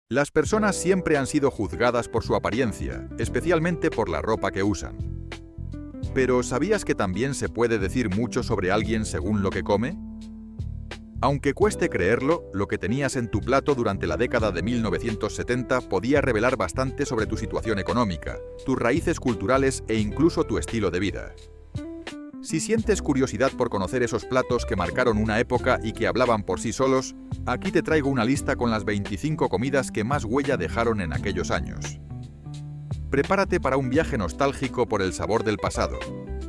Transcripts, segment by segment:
Las personas siempre han sido juzgadas por su apariencia, especialmente por la ropa que usan. Pero ¿sabías que también se puede decir mucho sobre alguien según lo que come? Aunque cueste creerlo, lo que tenías en tu plato durante la década de 1970 podía revelar bastante sobre tu situación económica, tus raíces culturales e incluso tu estilo de vida. Si sientes curiosidad por conocer esos platos que marcaron una época y que hablaban por sí solos, aquí te traigo una lista con las 25 comidas que más huella dejaron en aquellos años. Prepárate para un viaje nostálgico por el sabor del pasado.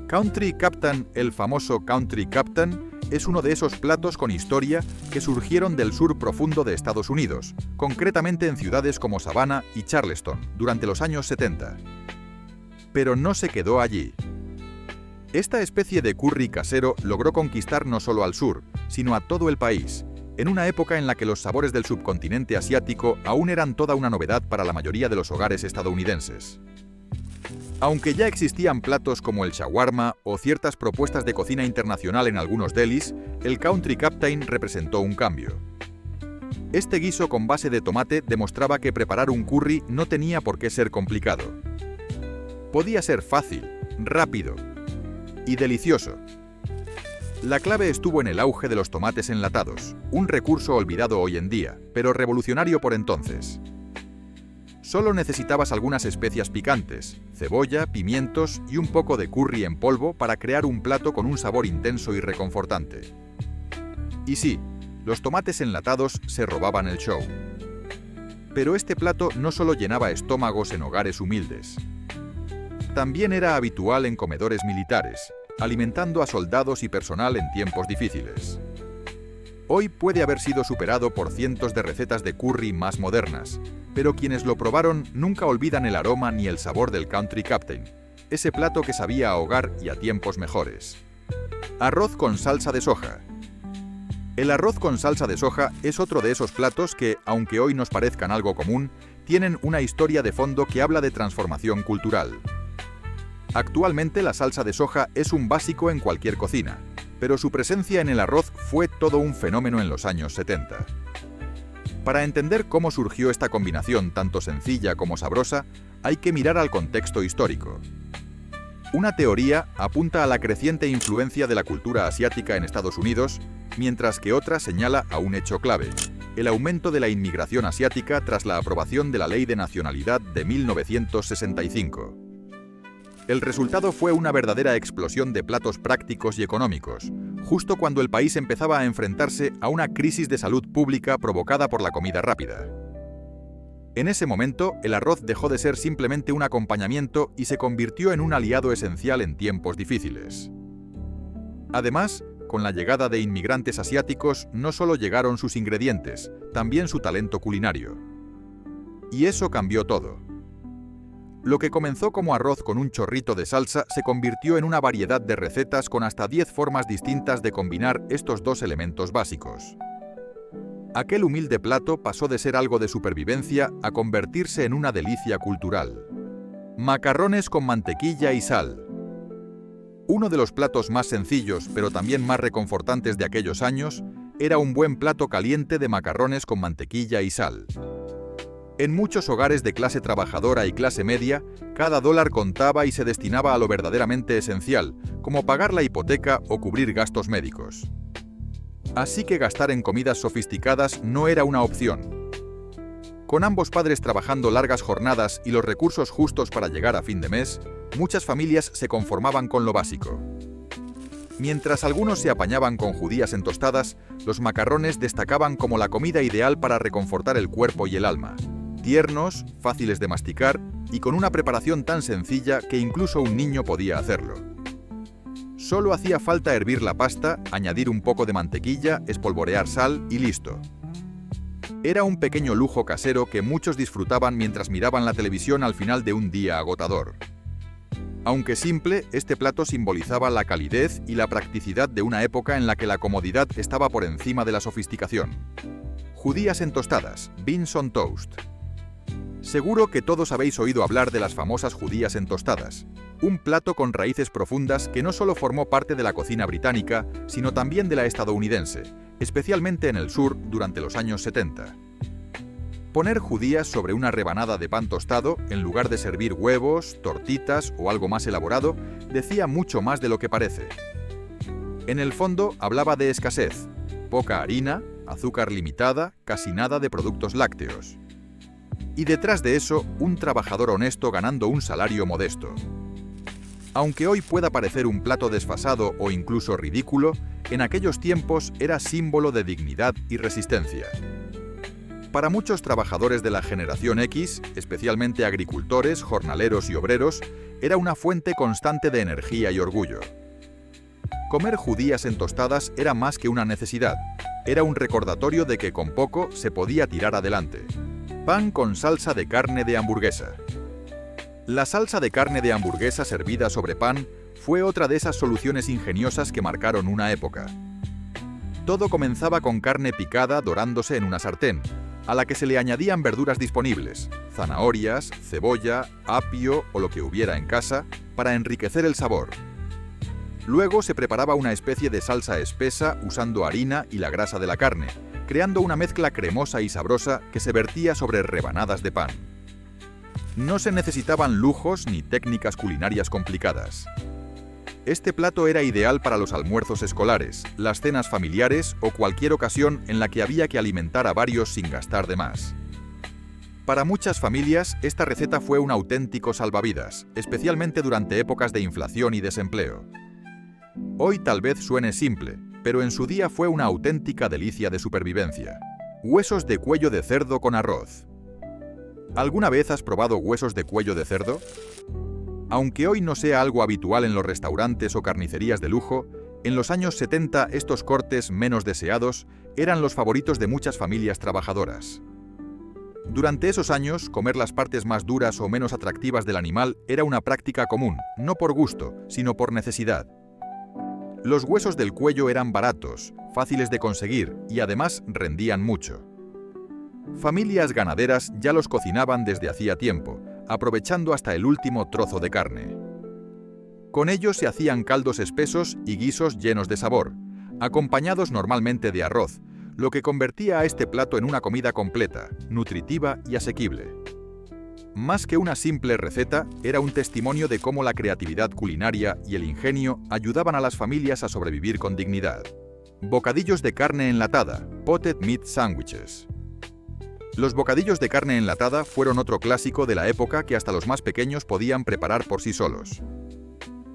Country Captain, el famoso Country Captain, es uno de esos platos con historia que surgieron del sur profundo de Estados Unidos, concretamente en ciudades como Savannah y Charleston, durante los años 70. Pero no se quedó allí. Esta especie de curry casero logró conquistar no solo al sur, sino a todo el país, en una época en la que los sabores del subcontinente asiático aún eran toda una novedad para la mayoría de los hogares estadounidenses. Aunque ya existían platos como el shawarma o ciertas propuestas de cocina internacional en algunos delis, el Country Captain representó un cambio. Este guiso con base de tomate demostraba que preparar un curry no tenía por qué ser complicado. Podía ser fácil, rápido y delicioso. La clave estuvo en el auge de los tomates enlatados, un recurso olvidado hoy en día, pero revolucionario por entonces. Solo necesitabas algunas especias picantes, cebolla, pimientos y un poco de curry en polvo para crear un plato con un sabor intenso y reconfortante. Y sí, los tomates enlatados se robaban el show. Pero este plato no solo llenaba estómagos en hogares humildes. También era habitual en comedores militares, alimentando a soldados y personal en tiempos difíciles. Hoy puede haber sido superado por cientos de recetas de curry más modernas, pero quienes lo probaron nunca olvidan el aroma ni el sabor del Country Captain, ese plato que sabía a hogar y a tiempos mejores. Arroz con salsa de soja. El arroz con salsa de soja es otro de esos platos que, aunque hoy nos parezcan algo común, tienen una historia de fondo que habla de transformación cultural. Actualmente la salsa de soja es un básico en cualquier cocina, pero su presencia en el arroz fue todo un fenómeno en los años 70. Para entender cómo surgió esta combinación tanto sencilla como sabrosa, hay que mirar al contexto histórico. Una teoría apunta a la creciente influencia de la cultura asiática en Estados Unidos, mientras que otra señala a un hecho clave: el aumento de la inmigración asiática tras la aprobación de la Ley de Nacionalidad de 1965. El resultado fue una verdadera explosión de platos prácticos y económicos, justo cuando el país empezaba a enfrentarse a una crisis de salud pública provocada por la comida rápida. En ese momento, el arroz dejó de ser simplemente un acompañamiento y se convirtió en un aliado esencial en tiempos difíciles. Además, con la llegada de inmigrantes asiáticos, no solo llegaron sus ingredientes, también su talento culinario. Y eso cambió todo. Lo que comenzó como arroz con un chorrito de salsa se convirtió en una variedad de recetas con hasta 10 formas distintas de combinar estos dos elementos básicos. Aquel humilde plato pasó de ser algo de supervivencia a convertirse en una delicia cultural. Macarrones con mantequilla y sal. Uno de los platos más sencillos, pero también más reconfortantes de aquellos años, era un buen plato caliente de macarrones con mantequilla y sal. En muchos hogares de clase trabajadora y clase media, cada dólar contaba y se destinaba a lo verdaderamente esencial, como pagar la hipoteca o cubrir gastos médicos. Así que gastar en comidas sofisticadas no era una opción. Con ambos padres trabajando largas jornadas y los recursos justos para llegar a fin de mes, muchas familias se conformaban con lo básico. Mientras algunos se apañaban con judías en tostadas, los macarrones destacaban como la comida ideal para reconfortar el cuerpo y el alma. Tiernos, fáciles de masticar y con una preparación tan sencilla que incluso un niño podía hacerlo. Solo hacía falta hervir la pasta, añadir un poco de mantequilla, espolvorear sal y listo. Era un pequeño lujo casero que muchos disfrutaban mientras miraban la televisión al final de un día agotador. Aunque simple, este plato simbolizaba la calidez y la practicidad de una época en la que la comodidad estaba por encima de la sofisticación. Judías en tostadas, beans on toast. Seguro que todos habéis oído hablar de las famosas judías en tostadas, un plato con raíces profundas que no solo formó parte de la cocina británica, sino también de la estadounidense, especialmente en el sur durante los años 70. Poner judías sobre una rebanada de pan tostado, en lugar de servir huevos, tortitas o algo más elaborado, decía mucho más de lo que parece. En el fondo hablaba de escasez, poca harina, azúcar limitada, casi nada de productos lácteos. Y detrás de eso, un trabajador honesto ganando un salario modesto. Aunque hoy pueda parecer un plato desfasado o incluso ridículo, en aquellos tiempos era símbolo de dignidad y resistencia. Para muchos trabajadores de la generación X, especialmente agricultores, jornaleros y obreros, era una fuente constante de energía y orgullo. Comer judías en tostadas era más que una necesidad, era un recordatorio de que con poco se podía tirar adelante. Pan con salsa de carne de hamburguesa. La salsa de carne de hamburguesa servida sobre pan fue otra de esas soluciones ingeniosas que marcaron una época. Todo comenzaba con carne picada dorándose en una sartén, a la que se le añadían verduras disponibles, zanahorias, cebolla, apio o lo que hubiera en casa, para enriquecer el sabor. Luego se preparaba una especie de salsa espesa usando harina y la grasa de la carne, creando una mezcla cremosa y sabrosa que se vertía sobre rebanadas de pan. No se necesitaban lujos ni técnicas culinarias complicadas. Este plato era ideal para los almuerzos escolares, las cenas familiares o cualquier ocasión en la que había que alimentar a varios sin gastar de más. Para muchas familias, esta receta fue un auténtico salvavidas, especialmente durante épocas de inflación y desempleo. Hoy tal vez suene simple, pero en su día fue una auténtica delicia de supervivencia. Huesos de cuello de cerdo con arroz. ¿Alguna vez has probado huesos de cuello de cerdo? Aunque hoy no sea algo habitual en los restaurantes o carnicerías de lujo, en los años 70 estos cortes menos deseados eran los favoritos de muchas familias trabajadoras. Durante esos años, comer las partes más duras o menos atractivas del animal era una práctica común, no por gusto, sino por necesidad. Los huesos del cuello eran baratos, fáciles de conseguir y además rendían mucho. Familias ganaderas ya los cocinaban desde hacía tiempo, aprovechando hasta el último trozo de carne. Con ellos se hacían caldos espesos y guisos llenos de sabor, acompañados normalmente de arroz, lo que convertía a este plato en una comida completa, nutritiva y asequible. Más que una simple receta, era un testimonio de cómo la creatividad culinaria y el ingenio ayudaban a las familias a sobrevivir con dignidad. Bocadillos de carne enlatada, potted meat sandwiches. Los bocadillos de carne enlatada fueron otro clásico de la época que hasta los más pequeños podían preparar por sí solos.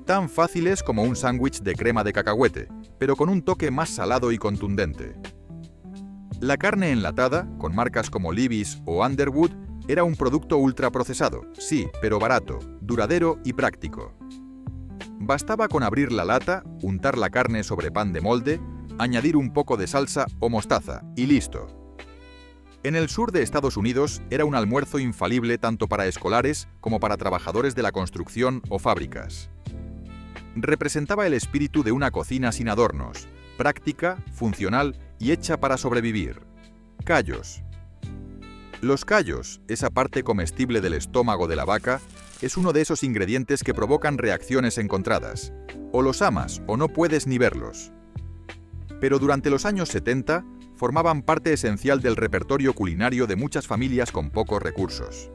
Tan fáciles como un sándwich de crema de cacahuete, pero con un toque más salado y contundente. La carne enlatada, con marcas como Levy's o Underwood, era un producto ultraprocesado, sí, pero barato, duradero y práctico. Bastaba con abrir la lata, untar la carne sobre pan de molde, añadir un poco de salsa o mostaza, y listo. En el sur de Estados Unidos era un almuerzo infalible tanto para escolares como para trabajadores de la construcción o fábricas. Representaba el espíritu de una cocina sin adornos, práctica, funcional y hecha para sobrevivir. Callos. Los callos, esa parte comestible del estómago de la vaca, es uno de esos ingredientes que provocan reacciones encontradas. O los amas o no puedes ni verlos. Pero durante los años 70, formaban parte esencial del repertorio culinario de muchas familias con pocos recursos.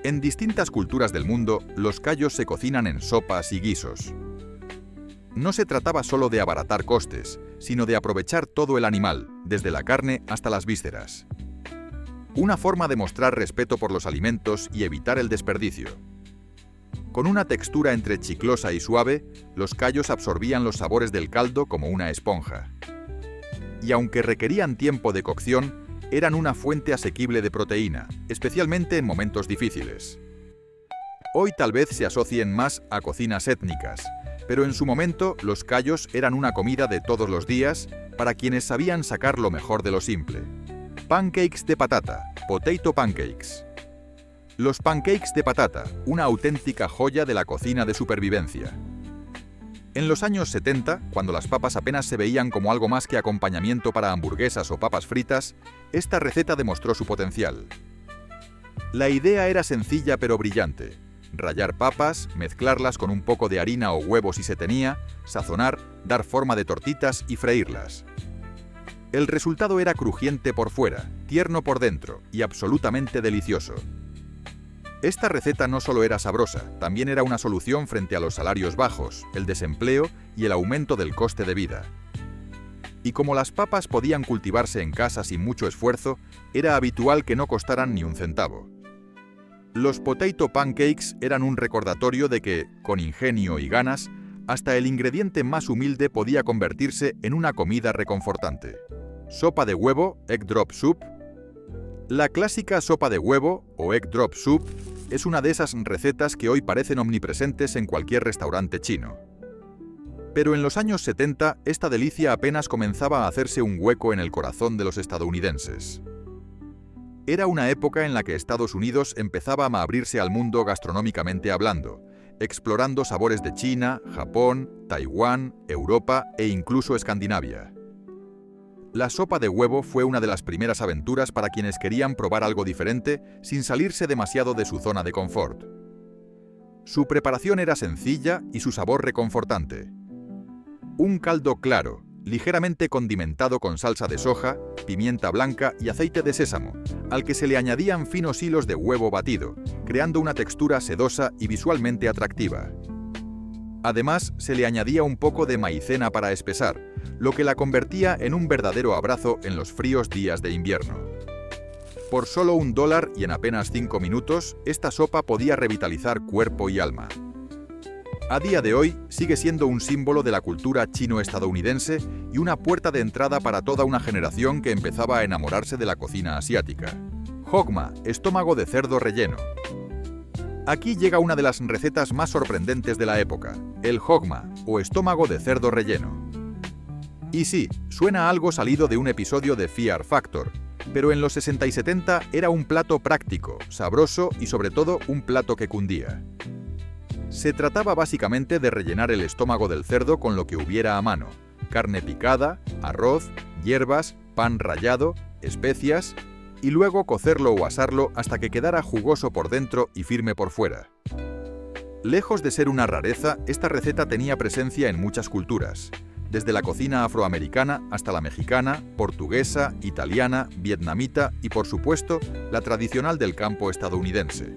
En distintas culturas del mundo, los callos se cocinan en sopas y guisos. No se trataba solo de abaratar costes, sino de aprovechar todo el animal, desde la carne hasta las vísceras. Una forma de mostrar respeto por los alimentos y evitar el desperdicio. Con una textura entre chiclosa y suave, los callos absorbían los sabores del caldo como una esponja. Y aunque requerían tiempo de cocción, eran una fuente asequible de proteína, especialmente en momentos difíciles. Hoy tal vez se asocien más a cocinas étnicas, pero en su momento los callos eran una comida de todos los días para quienes sabían sacar lo mejor de lo simple. Pancakes de patata, potato pancakes. Los pancakes de patata, una auténtica joya de la cocina de supervivencia. En los años 70, cuando las papas apenas se veían como algo más que acompañamiento para hamburguesas o papas fritas, esta receta demostró su potencial. La idea era sencilla pero brillante. Rallar papas, mezclarlas con un poco de harina o huevo si se tenía, sazonar, dar forma de tortitas y freírlas. El resultado era crujiente por fuera, tierno por dentro y absolutamente delicioso. Esta receta no solo era sabrosa, también era una solución frente a los salarios bajos, el desempleo y el aumento del coste de vida. Y como las papas podían cultivarse en casa sin mucho esfuerzo, era habitual que no costaran ni un centavo. Los potato pancakes eran un recordatorio de que, con ingenio y ganas, hasta el ingrediente más humilde podía convertirse en una comida reconfortante. Sopa de huevo, egg drop soup. La clásica sopa de huevo, o egg drop soup, es una de esas recetas que hoy parecen omnipresentes en cualquier restaurante chino. Pero en los años 70, esta delicia apenas comenzaba a hacerse un hueco en el corazón de los estadounidenses. Era una época en la que Estados Unidos empezaba a abrirse al mundo gastronómicamente hablando, explorando sabores de China, Japón, Taiwán, Europa e incluso Escandinavia. La sopa de huevo fue una de las primeras aventuras para quienes querían probar algo diferente sin salirse demasiado de su zona de confort. Su preparación era sencilla y su sabor reconfortante. Un caldo claro, ligeramente condimentado con salsa de soja, pimienta blanca y aceite de sésamo, al que se le añadían finos hilos de huevo batido, creando una textura sedosa y visualmente atractiva. Además, se le añadía un poco de maicena para espesar, lo que la convertía en un verdadero abrazo en los fríos días de invierno. Por solo $1 y en apenas 5 minutos, esta sopa podía revitalizar cuerpo y alma. A día de hoy, sigue siendo un símbolo de la cultura chino-estadounidense y una puerta de entrada para toda una generación que empezaba a enamorarse de la cocina asiática. Hogma, estómago de cerdo relleno. Aquí llega una de las recetas más sorprendentes de la época, el hogma, o estómago de cerdo relleno. Y sí, suena algo salido de un episodio de Fear Factor, pero en los 60 y 70 era un plato práctico, sabroso y sobre todo un plato que cundía. Se trataba básicamente de rellenar el estómago del cerdo con lo que hubiera a mano: carne picada, arroz, hierbas, pan rallado, especias, y luego cocerlo o asarlo hasta que quedara jugoso por dentro y firme por fuera. Lejos de ser una rareza, esta receta tenía presencia en muchas culturas, desde la cocina afroamericana hasta la mexicana, portuguesa, italiana, vietnamita y, por supuesto, la tradicional del campo estadounidense.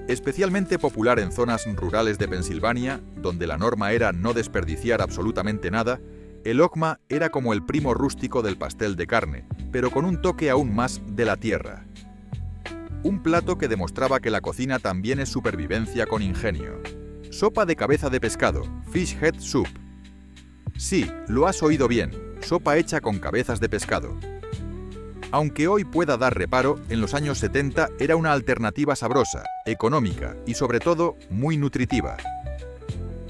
Especialmente popular en zonas rurales de Pensilvania, donde la norma era no desperdiciar absolutamente nada, el hogma era como el primo rústico del pastel de carne, pero con un toque aún más de la tierra. Un plato que demostraba que la cocina también es supervivencia con ingenio. Sopa de cabeza de pescado, fish head soup. Sí, lo has oído bien, sopa hecha con cabezas de pescado. Aunque hoy pueda dar reparo, en los años 70 era una alternativa sabrosa, económica y sobre todo muy nutritiva.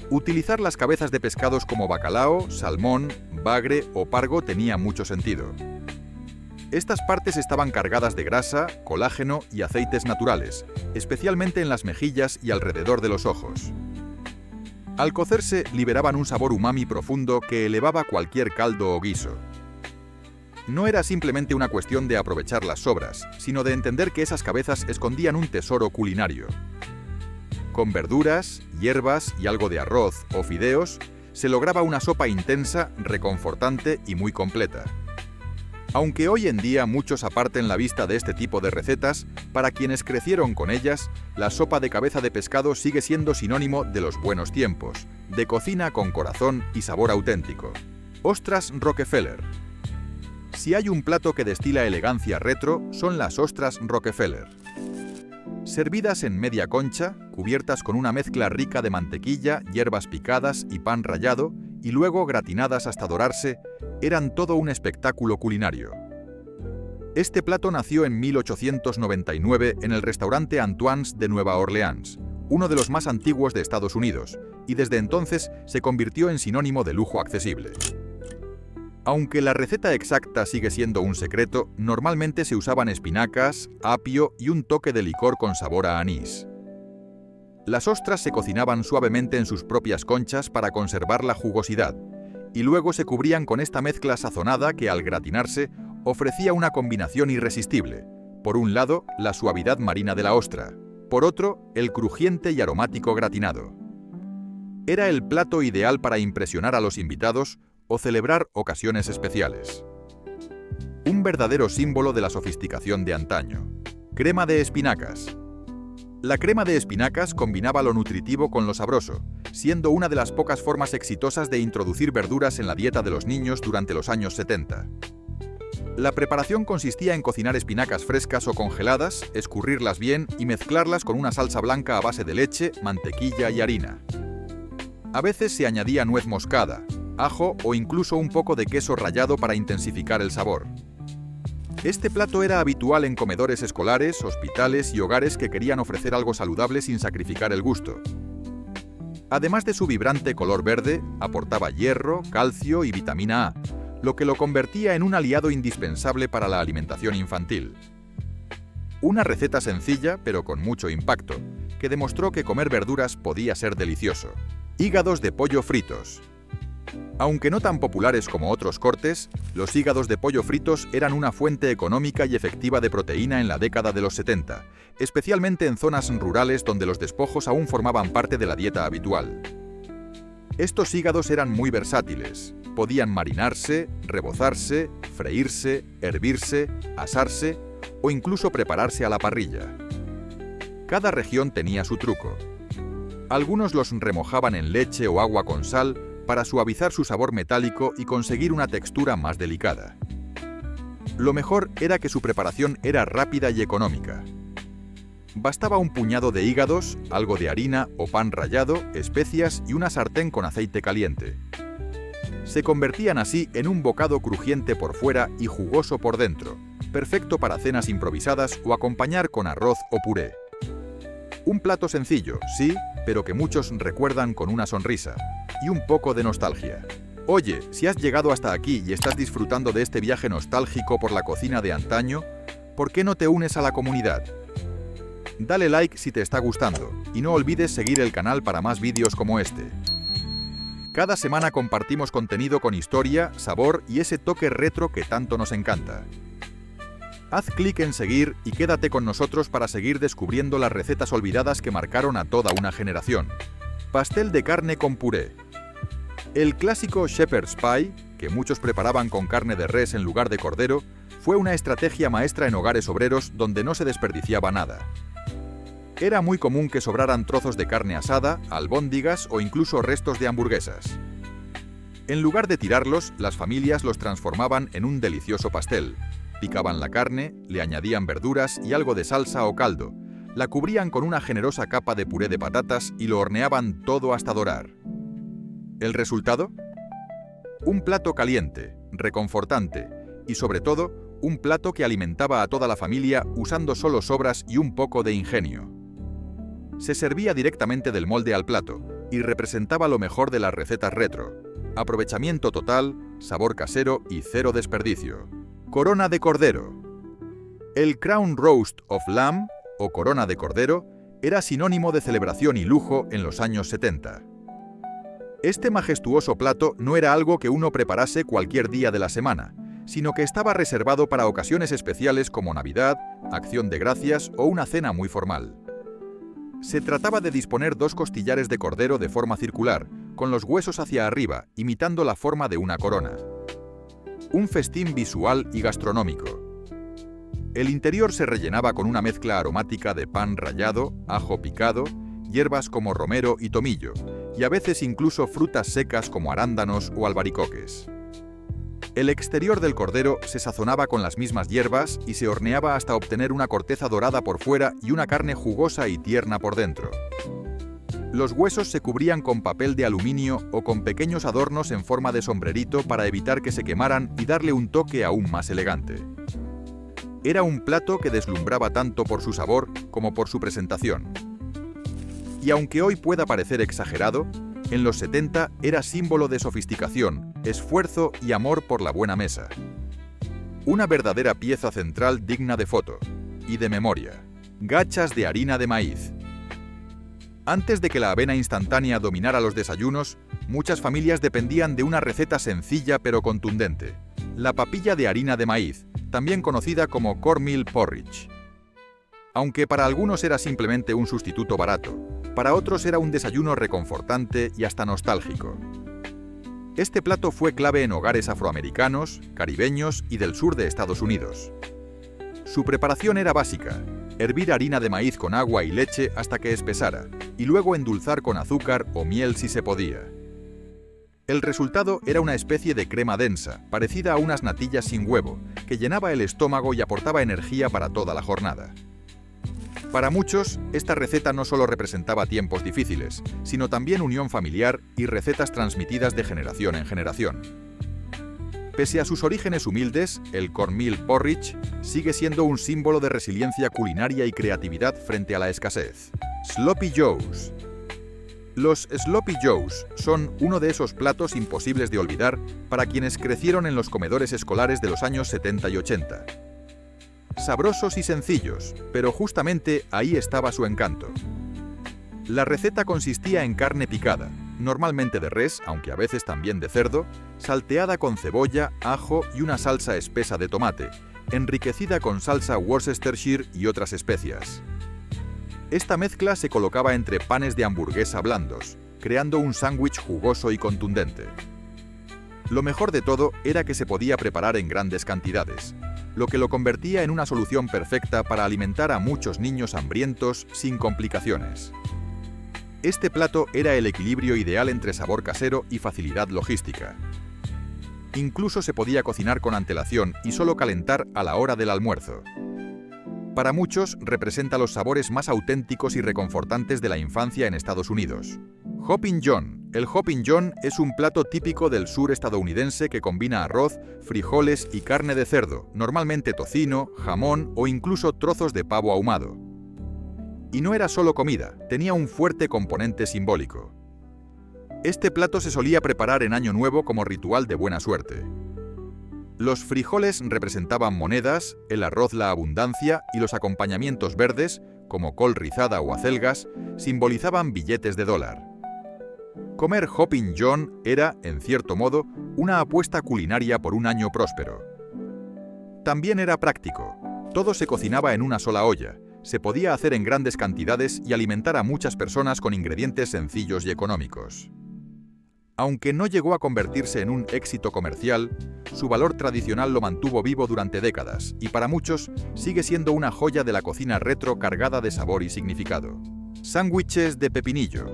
Utilizar las cabezas de pescados como bacalao, salmón, bagre o pargo tenía mucho sentido. Estas partes estaban cargadas de grasa, colágeno y aceites naturales, especialmente en las mejillas y alrededor de los ojos. Al cocerse, liberaban un sabor umami profundo que elevaba cualquier caldo o guiso. No era simplemente una cuestión de aprovechar las sobras, sino de entender que esas cabezas escondían un tesoro culinario. Con verduras, hierbas y algo de arroz o fideos, se lograba una sopa intensa, reconfortante y muy completa. Aunque hoy en día muchos aparten la vista de este tipo de recetas, para quienes crecieron con ellas, la sopa de cabeza de pescado sigue siendo sinónimo de los buenos tiempos, de cocina con corazón y sabor auténtico. Ostras Rockefeller. Si hay un plato que destila elegancia retro, son las ostras Rockefeller. Servidas en media concha, cubiertas con una mezcla rica de mantequilla, hierbas picadas y pan rallado, y luego gratinadas hasta dorarse, eran todo un espectáculo culinario. Este plato nació en 1899 en el restaurante Antoine's de Nueva Orleans, uno de los más antiguos de Estados Unidos, y desde entonces se convirtió en sinónimo de lujo accesible. Aunque la receta exacta sigue siendo un secreto, normalmente se usaban espinacas, apio y un toque de licor con sabor a anís. Las ostras se cocinaban suavemente en sus propias conchas para conservar la jugosidad, y luego se cubrían con esta mezcla sazonada que, al gratinarse, ofrecía una combinación irresistible. Por un lado, la suavidad marina de la ostra, por otro, el crujiente y aromático gratinado. Era el plato ideal para impresionar a los invitados o celebrar ocasiones especiales. Un verdadero símbolo de la sofisticación de antaño. Crema de espinacas. La crema de espinacas combinaba lo nutritivo con lo sabroso, siendo una de las pocas formas exitosas de introducir verduras en la dieta de los niños durante los años 70. La preparación consistía en cocinar espinacas frescas o congeladas, escurrirlas bien y mezclarlas con una salsa blanca a base de leche, mantequilla y harina. A veces se añadía nuez moscada, ajo o incluso un poco de queso rallado para intensificar el sabor. Este plato era habitual en comedores escolares, hospitales y hogares que querían ofrecer algo saludable sin sacrificar el gusto. Además de su vibrante color verde, aportaba hierro, calcio y vitamina A, lo que lo convertía en un aliado indispensable para la alimentación infantil. Una receta sencilla, pero con mucho impacto, que demostró que comer verduras podía ser delicioso. Hígados de pollo fritos. Aunque no tan populares como otros cortes, los hígados de pollo fritos eran una fuente económica y efectiva de proteína en la década de los 70, especialmente en zonas rurales donde los despojos aún formaban parte de la dieta habitual. Estos hígados eran muy versátiles. Podían marinarse, rebozarse, freírse, hervirse, asarse o incluso prepararse a la parrilla. Cada región tenía su truco. Algunos los remojaban en leche o agua con sal para suavizar su sabor metálico y conseguir una textura más delicada. Lo mejor era que su preparación era rápida y económica. Bastaba un puñado de hígados, algo de harina o pan rallado, especias y una sartén con aceite caliente. Se convertían así en un bocado crujiente por fuera y jugoso por dentro, perfecto para cenas improvisadas o acompañar con arroz o puré. Un plato sencillo, sí, pero que muchos recuerdan con una sonrisa y un poco de nostalgia. Oye, si has llegado hasta aquí y estás disfrutando de este viaje nostálgico por la cocina de antaño, ¿por qué no te unes a la comunidad? Dale like si te está gustando y no olvides seguir el canal para más vídeos como este. Cada semana compartimos contenido con historia, sabor y ese toque retro que tanto nos encanta. Haz clic en seguir y quédate con nosotros para seguir descubriendo las recetas olvidadas que marcaron a toda una generación. Pastel de carne con puré. El clásico Shepherd's Pie, que muchos preparaban con carne de res en lugar de cordero, fue una estrategia maestra en hogares obreros donde no se desperdiciaba nada. Era muy común que sobraran trozos de carne asada, albóndigas o incluso restos de hamburguesas. En lugar de tirarlos, las familias los transformaban en un delicioso pastel. Picaban la carne, le añadían verduras y algo de salsa o caldo, la cubrían con una generosa capa de puré de patatas y lo horneaban todo hasta dorar. ¿El resultado? Un plato caliente, reconfortante y, sobre todo, un plato que alimentaba a toda la familia usando solo sobras y un poco de ingenio. Se servía directamente del molde al plato y representaba lo mejor de las recetas retro. Aprovechamiento total, sabor casero y cero desperdicio. Corona de cordero. El Crown Roast of Lamb, o corona de cordero, era sinónimo de celebración y lujo en los años 70. Este majestuoso plato no era algo que uno preparase cualquier día de la semana, sino que estaba reservado para ocasiones especiales como Navidad, Acción de Gracias o una cena muy formal. Se trataba de disponer 2 costillares de cordero de forma circular, con los huesos hacia arriba, imitando la forma de una corona. Un festín visual y gastronómico. El interior se rellenaba con una mezcla aromática de pan rallado, ajo picado, hierbas como romero y tomillo, y a veces incluso frutas secas como arándanos o albaricoques. El exterior del cordero se sazonaba con las mismas hierbas y se horneaba hasta obtener una corteza dorada por fuera y una carne jugosa y tierna por dentro. Los huesos se cubrían con papel de aluminio o con pequeños adornos en forma de sombrerito para evitar que se quemaran y darle un toque aún más elegante. Era un plato que deslumbraba tanto por su sabor como por su presentación. Y aunque hoy pueda parecer exagerado, en los 70 era símbolo de sofisticación, esfuerzo y amor por la buena mesa. Una verdadera pieza central digna de foto y de memoria. Gachas de harina de maíz. Antes de que la avena instantánea dominara los desayunos, muchas familias dependían de una receta sencilla pero contundente: la papilla de harina de maíz, también conocida como cornmeal porridge. Aunque para algunos era simplemente un sustituto barato, para otros era un desayuno reconfortante y hasta nostálgico. Este plato fue clave en hogares afroamericanos, caribeños y del sur de Estados Unidos. Su preparación era básica: hervir harina de maíz con agua y leche hasta que espesara, y luego endulzar con azúcar o miel si se podía. El resultado era una especie de crema densa, parecida a unas natillas sin huevo, que llenaba el estómago y aportaba energía para toda la jornada. Para muchos, esta receta no solo representaba tiempos difíciles, sino también unión familiar y recetas transmitidas de generación en generación. Pese a sus orígenes humildes, el cornmeal porridge sigue siendo un símbolo de resiliencia culinaria y creatividad frente a la escasez. Sloppy Joes. Los Sloppy Joes son uno de esos platos imposibles de olvidar para quienes crecieron en los comedores escolares de los años 70 y 80. Sabrosos y sencillos, pero justamente ahí estaba su encanto. La receta consistía en carne picada, normalmente de res, aunque a veces también de cerdo, salteada con cebolla, ajo y una salsa espesa de tomate, enriquecida con salsa Worcestershire y otras especias. Esta mezcla se colocaba entre panes de hamburguesa blandos, creando un sándwich jugoso y contundente. Lo mejor de todo era que se podía preparar en grandes cantidades, lo que lo convertía en una solución perfecta para alimentar a muchos niños hambrientos sin complicaciones. Este plato era el equilibrio ideal entre sabor casero y facilidad logística. Incluso se podía cocinar con antelación y solo calentar a la hora del almuerzo. Para muchos, representa los sabores más auténticos y reconfortantes de la infancia en Estados Unidos. Hoppin' John. El Hoppin' John es un plato típico del sur estadounidense que combina arroz, frijoles y carne de cerdo, normalmente tocino, jamón o incluso trozos de pavo ahumado. Y no era solo comida, tenía un fuerte componente simbólico. Este plato se solía preparar en Año Nuevo como ritual de buena suerte. Los frijoles representaban monedas, el arroz la abundancia y los acompañamientos verdes, como col rizada o acelgas, simbolizaban billetes de dólar. Comer Hoppin' John era, en cierto modo, una apuesta culinaria por un año próspero. También era práctico. Todo se cocinaba en una sola olla, se podía hacer en grandes cantidades y alimentar a muchas personas con ingredientes sencillos y económicos. Aunque no llegó a convertirse en un éxito comercial, su valor tradicional lo mantuvo vivo durante décadas y para muchos sigue siendo una joya de la cocina retro cargada de sabor y significado. Sándwiches de pepinillo.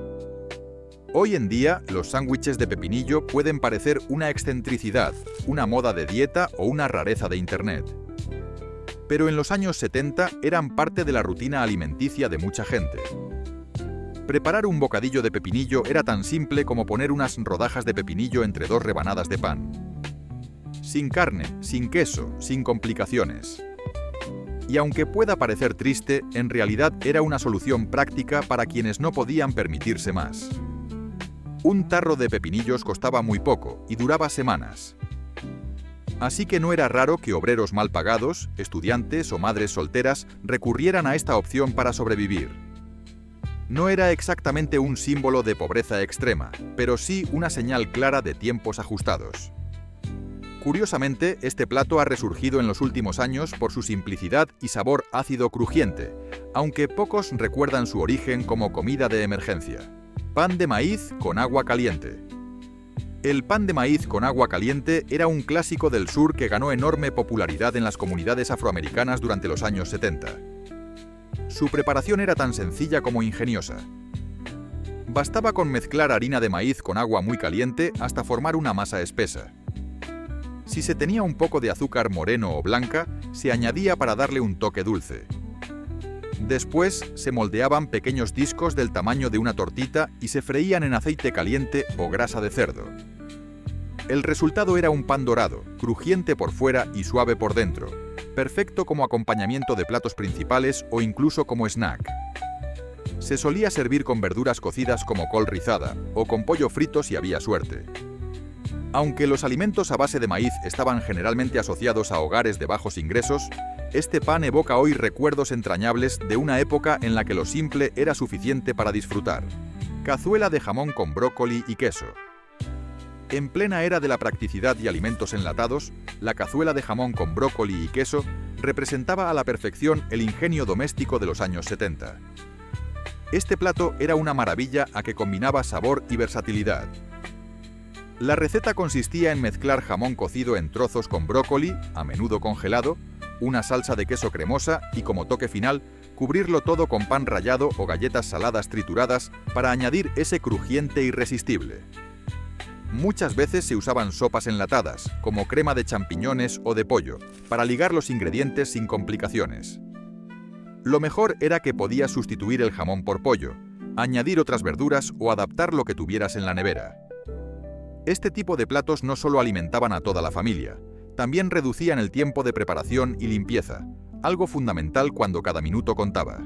Hoy en día, los sándwiches de pepinillo pueden parecer una excentricidad, una moda de dieta o una rareza de Internet. Pero en los años 70 eran parte de la rutina alimenticia de mucha gente. Preparar un bocadillo de pepinillo era tan simple como poner unas rodajas de pepinillo entre dos rebanadas de pan. Sin carne, sin queso, sin complicaciones. Y aunque pueda parecer triste, en realidad era una solución práctica para quienes no podían permitirse más. Un tarro de pepinillos costaba muy poco y duraba semanas. Así que no era raro que obreros mal pagados, estudiantes o madres solteras recurrieran a esta opción para sobrevivir. No era exactamente un símbolo de pobreza extrema, pero sí una señal clara de tiempos ajustados. Curiosamente, este plato ha resurgido en los últimos años por su simplicidad y sabor ácido crujiente, aunque pocos recuerdan su origen como comida de emergencia. Pan de maíz con agua caliente. El pan de maíz con agua caliente era un clásico del sur que ganó enorme popularidad en las comunidades afroamericanas durante los años 70. Su preparación era tan sencilla como ingeniosa. Bastaba con mezclar harina de maíz con agua muy caliente hasta formar una masa espesa. Si se tenía un poco de azúcar moreno o blanca, se añadía para darle un toque dulce. Después se moldeaban pequeños discos del tamaño de una tortita y se freían en aceite caliente o grasa de cerdo. El resultado era un pan dorado, crujiente por fuera y suave por dentro, perfecto como acompañamiento de platos principales o incluso como snack. Se solía servir con verduras cocidas como col rizada o con pollo frito si había suerte. Aunque los alimentos a base de maíz estaban generalmente asociados a hogares de bajos ingresos, este pan evoca hoy recuerdos entrañables de una época en la que lo simple era suficiente para disfrutar. Cazuela de jamón con brócoli y queso. En plena era de la practicidad y alimentos enlatados, la cazuela de jamón con brócoli y queso representaba a la perfección el ingenio doméstico de los años 70. Este plato era una maravilla a que combinaba sabor y versatilidad. La receta consistía en mezclar jamón cocido en trozos con brócoli, a menudo congelado, una salsa de queso cremosa y, como toque final, cubrirlo todo con pan rallado o galletas saladas trituradas para añadir ese crujiente irresistible. Muchas veces se usaban sopas enlatadas, como crema de champiñones o de pollo, para ligar los ingredientes sin complicaciones. Lo mejor era que podías sustituir el jamón por pollo, añadir otras verduras o adaptar lo que tuvieras en la nevera. Este tipo de platos no solo alimentaban a toda la familia, también reducían el tiempo de preparación y limpieza, algo fundamental cuando cada minuto contaba.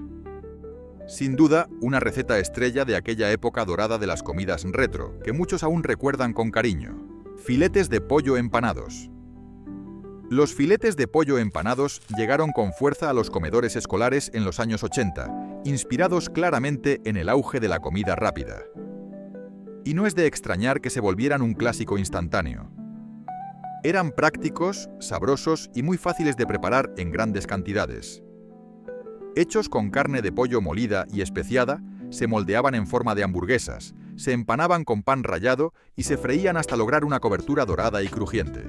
Sin duda, una receta estrella de aquella época dorada de las comidas retro, que muchos aún recuerdan con cariño: filetes de pollo empanados. Los filetes de pollo empanados llegaron con fuerza a los comedores escolares en los años 80, inspirados claramente en el auge de la comida rápida. Y no es de extrañar que se volvieran un clásico instantáneo. Eran prácticos, sabrosos y muy fáciles de preparar en grandes cantidades. Hechos con carne de pollo molida y especiada, se moldeaban en forma de hamburguesas, se empanaban con pan rallado y se freían hasta lograr una cobertura dorada y crujiente.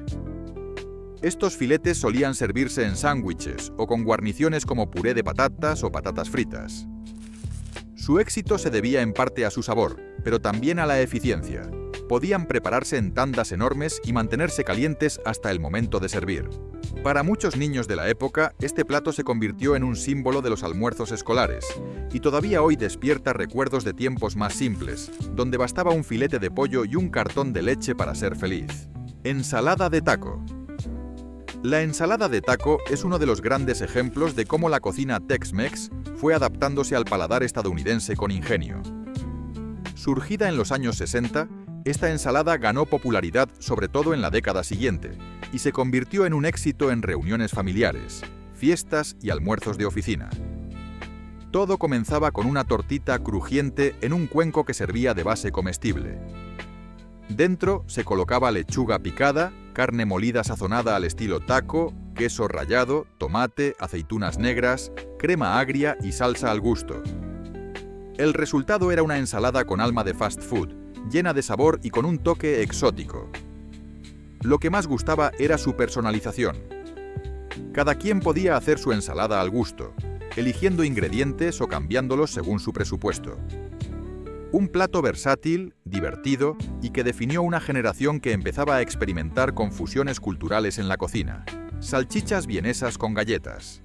Estos filetes solían servirse en sándwiches o con guarniciones como puré de patatas o patatas fritas. Su éxito se debía en parte a su sabor, pero también a la eficiencia. Podían prepararse en tandas enormes y mantenerse calientes hasta el momento de servir. Para muchos niños de la época, este plato se convirtió en un símbolo de los almuerzos escolares, y todavía hoy despierta recuerdos de tiempos más simples, donde bastaba un filete de pollo y un cartón de leche para ser feliz. Ensalada de taco. La ensalada de taco es uno de los grandes ejemplos de cómo la cocina Tex-Mex fue adaptándose al paladar estadounidense con ingenio. Surgida en los años 60, esta ensalada ganó popularidad sobre todo en la década siguiente y se convirtió en un éxito en reuniones familiares, fiestas y almuerzos de oficina. Todo comenzaba con una tortita crujiente en un cuenco que servía de base comestible. Dentro se colocaba lechuga picada, carne molida sazonada al estilo taco, queso rallado, tomate, aceitunas negras, crema agria y salsa al gusto. El resultado era una ensalada con alma de fast food, llena de sabor y con un toque exótico. Lo que más gustaba era su personalización. Cada quien podía hacer su ensalada al gusto, eligiendo ingredientes o cambiándolos según su presupuesto. Un plato versátil, divertido y que definió una generación que empezaba a experimentar con fusiones culturales en la cocina. Salchichas vienesas con galletas.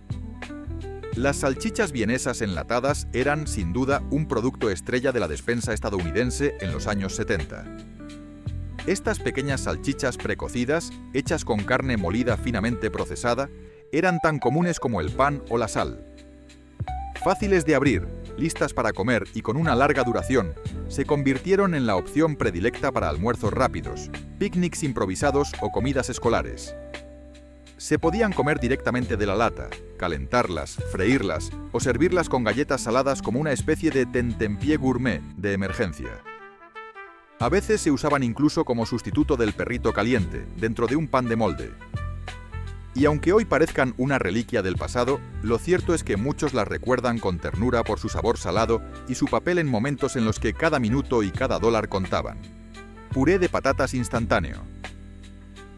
Las salchichas vienesas enlatadas eran, sin duda, un producto estrella de la despensa estadounidense en los años 70. Estas pequeñas salchichas precocidas, hechas con carne molida finamente procesada, eran tan comunes como el pan o la sal. Fáciles de abrir, listas para comer y con una larga duración, se convirtieron en la opción predilecta para almuerzos rápidos, picnics improvisados o comidas escolares. Se podían comer directamente de la lata, calentarlas, freírlas o servirlas con galletas saladas como una especie de tentempié gourmet de emergencia. A veces se usaban incluso como sustituto del perrito caliente, dentro de un pan de molde. Y aunque hoy parezcan una reliquia del pasado, lo cierto es que muchos las recuerdan con ternura por su sabor salado y su papel en momentos en los que cada minuto y cada dólar contaban. Puré de patatas instantáneo.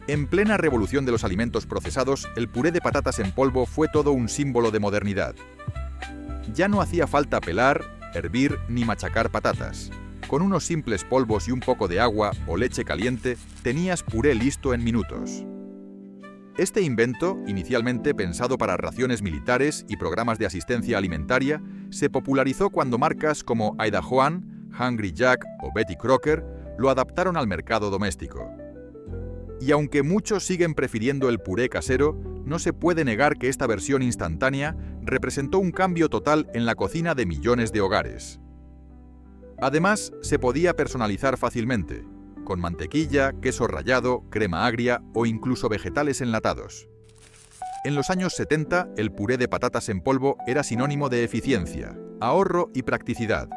En plena revolución de los alimentos procesados, el puré de patatas en polvo fue todo un símbolo de modernidad. Ya no hacía falta pelar, hervir ni machacar patatas. Con unos simples polvos y un poco de agua o leche caliente, tenías puré listo en minutos. Este invento, inicialmente pensado para raciones militares y programas de asistencia alimentaria, se popularizó cuando marcas como Idahoan, Hungry Jack o Betty Crocker lo adaptaron al mercado doméstico. Y aunque muchos siguen prefiriendo el puré casero, no se puede negar que esta versión instantánea representó un cambio total en la cocina de millones de hogares. Además, se podía personalizar fácilmente, con mantequilla, queso rallado, crema agria o incluso vegetales enlatados. En los años 70, el puré de patatas en polvo era sinónimo de eficiencia, ahorro y practicidad.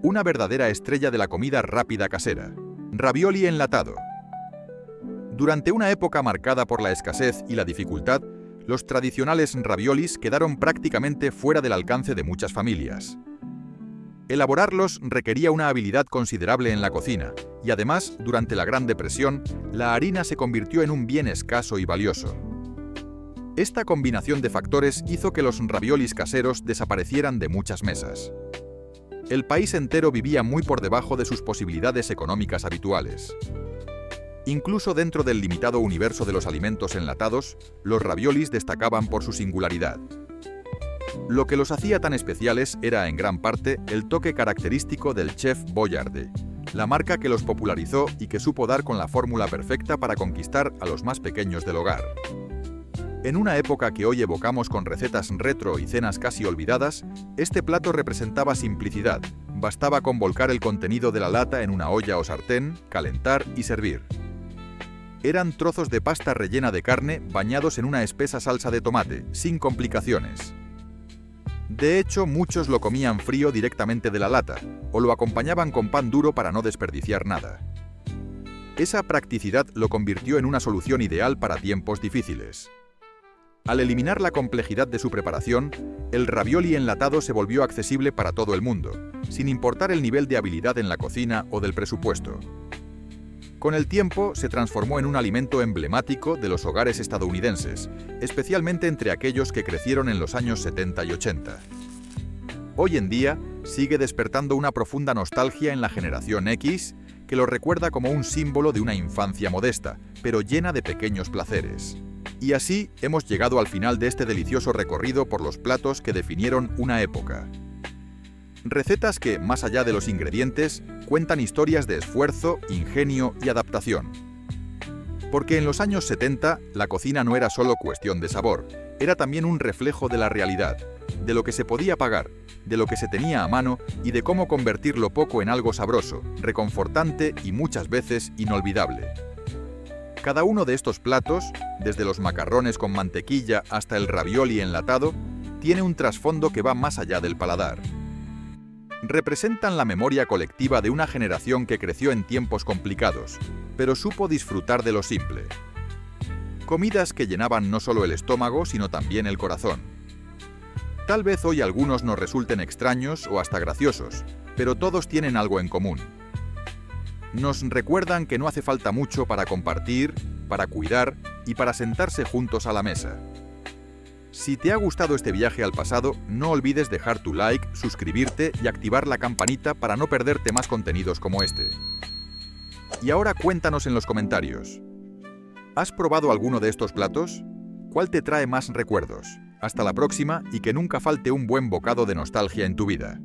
Una verdadera estrella de la comida rápida casera. Ravioli enlatado. Durante una época marcada por la escasez y la dificultad, los tradicionales raviolis quedaron prácticamente fuera del alcance de muchas familias. Elaborarlos requería una habilidad considerable en la cocina, Y además, durante la Gran Depresión, la harina se convirtió en un bien escaso y valioso. Esta combinación de factores hizo que los raviolis caseros desaparecieran de muchas mesas. El país entero vivía muy por debajo de sus posibilidades económicas habituales. Incluso dentro del limitado universo de los alimentos enlatados, los raviolis destacaban por su singularidad. Lo que los hacía tan especiales era, en gran parte, el toque característico del chef Boyardee, la marca que los popularizó y que supo dar con la fórmula perfecta para conquistar a los más pequeños del hogar. En una época que hoy evocamos con recetas retro y cenas casi olvidadas, este plato representaba simplicidad. Bastaba con volcar el contenido de la lata en una olla o sartén, calentar y servir. Eran trozos de pasta rellena de carne bañados en una espesa salsa de tomate, sin complicaciones. De hecho, muchos lo comían frío directamente de la lata, o lo acompañaban con pan duro para no desperdiciar nada. Esa practicidad lo convirtió en una solución ideal para tiempos difíciles. Al eliminar la complejidad de su preparación, el ravioli enlatado se volvió accesible para todo el mundo, sin importar el nivel de habilidad en la cocina o del presupuesto. Con el tiempo, se transformó en un alimento emblemático de los hogares estadounidenses, especialmente entre aquellos que crecieron en los años 70 y 80. Hoy en día, sigue despertando una profunda nostalgia en la generación X, que lo recuerda como un símbolo de una infancia modesta, pero llena de pequeños placeres. Y así hemos llegado al final de este delicioso recorrido por los platos que definieron una época. Recetas que, más allá de los ingredientes, cuentan historias de esfuerzo, ingenio y adaptación. Porque en los años 70, la cocina no era solo cuestión de sabor, era también un reflejo de la realidad, de lo que se podía pagar, de lo que se tenía a mano y de cómo convertir lo poco en algo sabroso, reconfortante y muchas veces inolvidable. Cada uno de estos platos, desde los macarrones con mantequilla hasta el ravioli enlatado, tiene un trasfondo que va más allá del paladar. Representan la memoria colectiva de una generación que creció en tiempos complicados, pero supo disfrutar de lo simple. Comidas que llenaban no solo el estómago, sino también el corazón. Tal vez hoy algunos nos resulten extraños o hasta graciosos, pero todos tienen algo en común. Nos recuerdan que no hace falta mucho para compartir, para cuidar y para sentarse juntos a la mesa. Si te ha gustado este viaje al pasado, no olvides dejar tu like, suscribirte y activar la campanita para no perderte más contenidos como este. Y ahora cuéntanos en los comentarios. ¿Has probado alguno de estos platos? ¿Cuál te trae más recuerdos? Hasta la próxima y que nunca falte un buen bocado de nostalgia en tu vida.